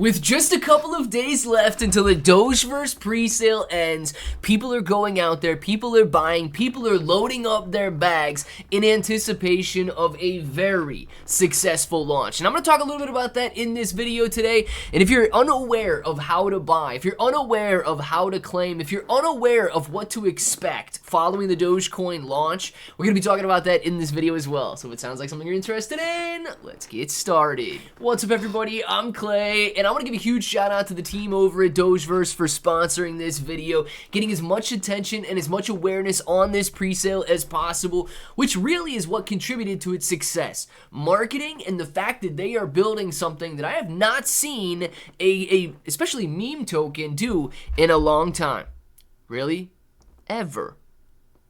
With just a couple of days left until the Dogeverse pre-sale ends, people are going out there, people are buying, people are loading up their bags in anticipation of a very successful launch. And I'm going to talk a little bit about that in this video today. And if you're unaware of how to buy, if you're unaware of how to claim, if you're unaware of what to expect following the Dogecoin launch, we're going to be talking about that in this video as well. So if it sounds like something you're interested in, let's get started. What's up, everybody? I'm Clay, and I want to give a huge shout out to the team over at Dogeverse for sponsoring this video, getting as much attention and as much awareness on this pre-sale as possible, which really is what contributed to its success. Marketing and the fact that they are building something that I have not seen a especially meme token do in a long time. Really? Ever?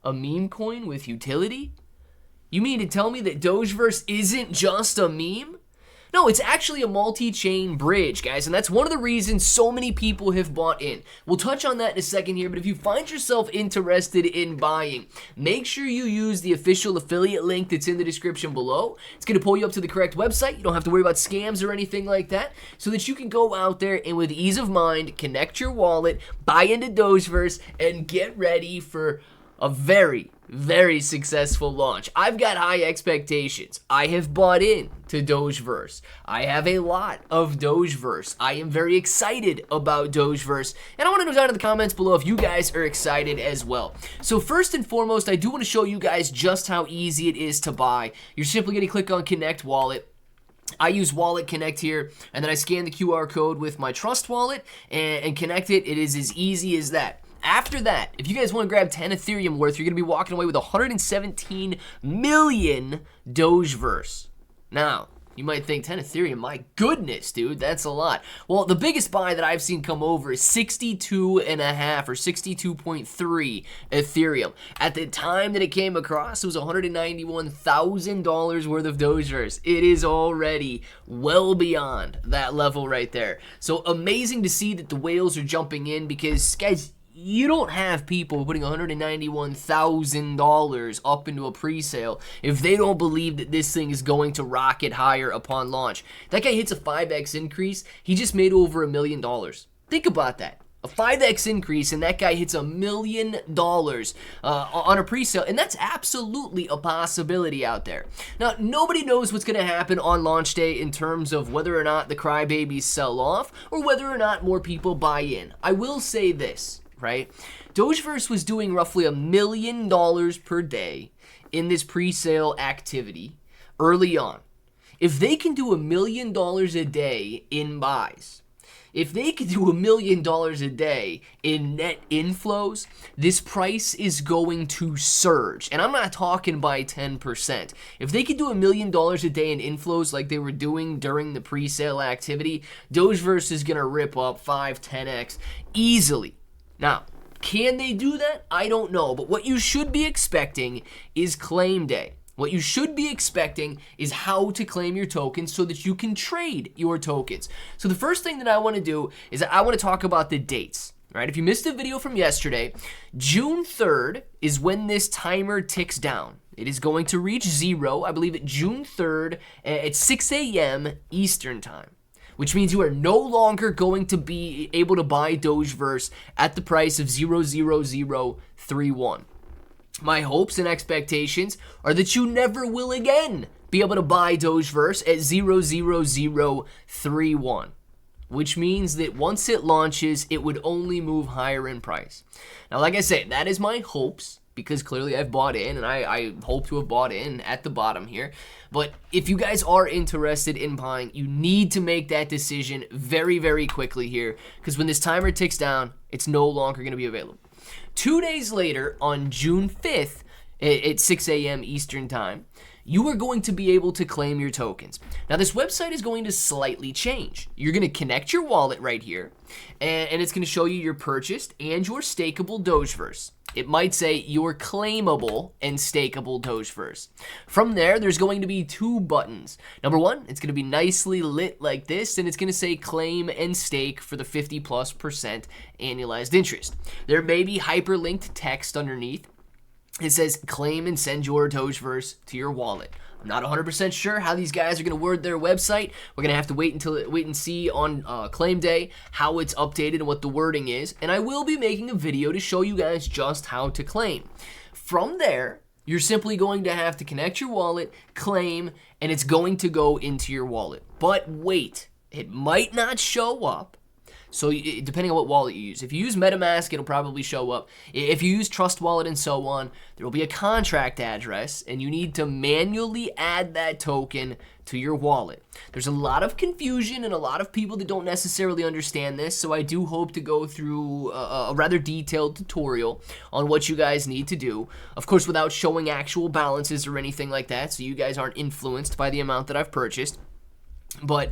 A meme coin with utility? You mean to tell me that Dogeverse isn't just a meme? No, it's actually a multi-chain bridge, guys, and that's one of the reasons so many people have bought in. We'll touch on that in a second here, but if you find yourself interested in buying, make sure you use the official affiliate link that's in the description below. It's going to pull you up to the correct website. You don't have to worry about scams or anything like that, so that you can go out there and with ease of mind, connect your wallet, buy into Dogeverse, and get ready for a very successful launch. I've got high expectations. I have bought in to Dogeverse. I have a lot of Dogeverse. I am very excited about Dogeverse, and I want to know down in the comments below if you guys are excited as well. So first and foremost, I do want to show you guys just how easy it is to buy. You're simply going to click on Connect Wallet. I use Wallet Connect here, and then I scan the QR code with my Trust Wallet and connect it. It is as easy as that. After that, if you guys want to grab 10 Ethereum worth, you're going to be walking away with 117 million Dogeverse. Now, you might think 10 Ethereum, my goodness, dude, that's a lot. Well, the biggest buy that I've seen come over is 62.5 or 62.3 Ethereum. At the time that it came across, it was $191,000 worth of Dogeverse. It is already well beyond that level right there. So amazing to see that the whales are jumping in because, guys, you don't have people putting $191,000 up into a pre-sale if they don't believe that this thing is going to rocket higher upon launch. That guy hits a 5x increase, he just made over $1 million. Think about that. A 5x increase, and that guy hits $1 million on a pre-sale, and that's absolutely a possibility out there. Now, nobody knows what's going to happen on launch day in terms of whether or not the crybabies sell off or whether or not more people buy in. I will say this. Right? Dogeverse was doing roughly $1 million per day in this pre-sale activity early on. If they can do $1 million a day in buys, if they can do $1 million a day in net inflows, this price is going to surge. And I'm not talking by 10%. If they could do $1 million a day in inflows like they were doing during the pre-sale activity, Dogeverse is going to rip up 5-10x easily. Now, can they do that? I don't know, but what you should be expecting is claim day. What you should be expecting is how to claim your tokens so that you can trade your tokens. So the first thing that I want to do is I want to talk about the dates. Right? If you missed the video from yesterday, June 3rd is when this timer ticks down. It is going to reach 0, I believe, at June 3rd at 6 a.m. Eastern Time. Which means you are no longer going to be able to buy Dogeverse at the price of 0.0031. My hopes and expectations are that you never will again be able to buy Dogeverse at 0.0031. Which means that once it launches, it would only move higher in price. Now, like I said, that is my hopes, because clearly I've bought in, and I hope to have bought in at the bottom here. But if you guys are interested in buying, you need to make that decision very quickly here, because when this timer ticks down, it's no longer going to be available. 2 days later, on June 5th at 6 a.m. Eastern Time, you are going to be able to claim your tokens. Now, this website is going to slightly change. You're going to connect your wallet right here, and it's going to show you your purchased and your stakeable Dogeverse. It might say your claimable and stakeable Dogeverse. From there, there's going to be 2 buttons. Number 1, it's going to be nicely lit like this, and it's going to say claim and stake for the 50+% annualized interest. There may be hyperlinked text underneath. It says claim and send your Dogeverse to your wallet. I'm not 100% sure how these guys are going to word their website. We're going to have to wait and see on claim day how it's updated and what the wording is. And I will be making a video to show you guys just how to claim. From there, you're simply going to have to connect your wallet, claim, and it's going to go into your wallet. But wait, it might not show up. So depending on what wallet you use. If you use MetaMask, it'll probably show up. If you use Trust Wallet and so on, there will be a contract address, and you need to manually add that token to your wallet. There's a lot of confusion and a lot of people that don't necessarily understand this, so I do hope to go through a rather detailed tutorial on what you guys need to do. Of course, without showing actual balances or anything like that, so you guys aren't influenced by the amount that I've purchased. But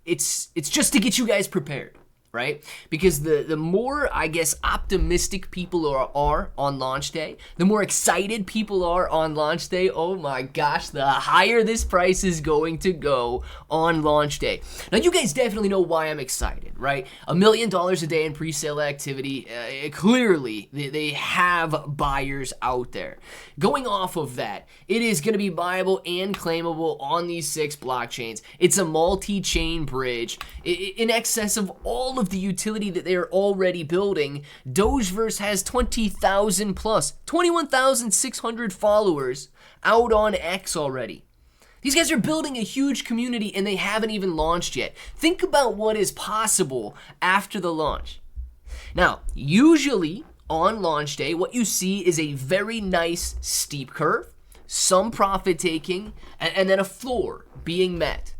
it's just to get you guys prepared, right? Because the more, I guess, optimistic people are on launch day, the more excited people are on launch day, oh my gosh, the higher this price is going to go on launch day. Now, you guys definitely know why I'm excited, right? $1 million a day in pre-sale activity. Clearly, they have buyers out there. Going off of that, it is going to be buyable and claimable on these 6 blockchains. It's a multi-chain bridge in excess of all of the utility that they're already building. Dogeverse has 20,000 plus, 21,600 followers out on X already. These guys are building a huge community and they haven't even launched yet. Think about what is possible after the launch. Now, usually on launch day, what you see is a very nice steep curve, some profit taking, and then a floor being met.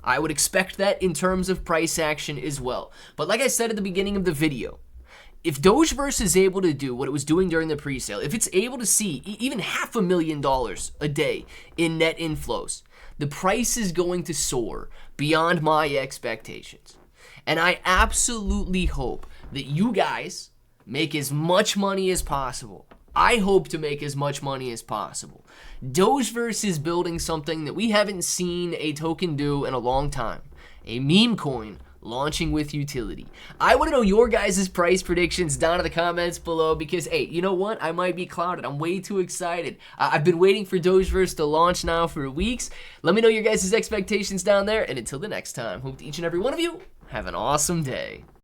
I would expect that in terms of price action as well. But like I said at the beginning of the video, if Dogeverse is able to do what it was doing during the pre-sale, if it's able to see even $500,000 a day in net inflows, the price is going to soar beyond my expectations. And I absolutely hope that you guys make as much money as possible. I hope to make as much money as possible. Dogeverse is building something that we haven't seen a token do in a long time. A meme coin launching with utility. I want to know your guys' price predictions down in the comments below because, hey, you know what? I might be clouded. I'm way too excited. I've been waiting for Dogeverse to launch now for weeks. Let me know your guys' expectations down there. And until the next time, hope each and every one of you have an awesome day.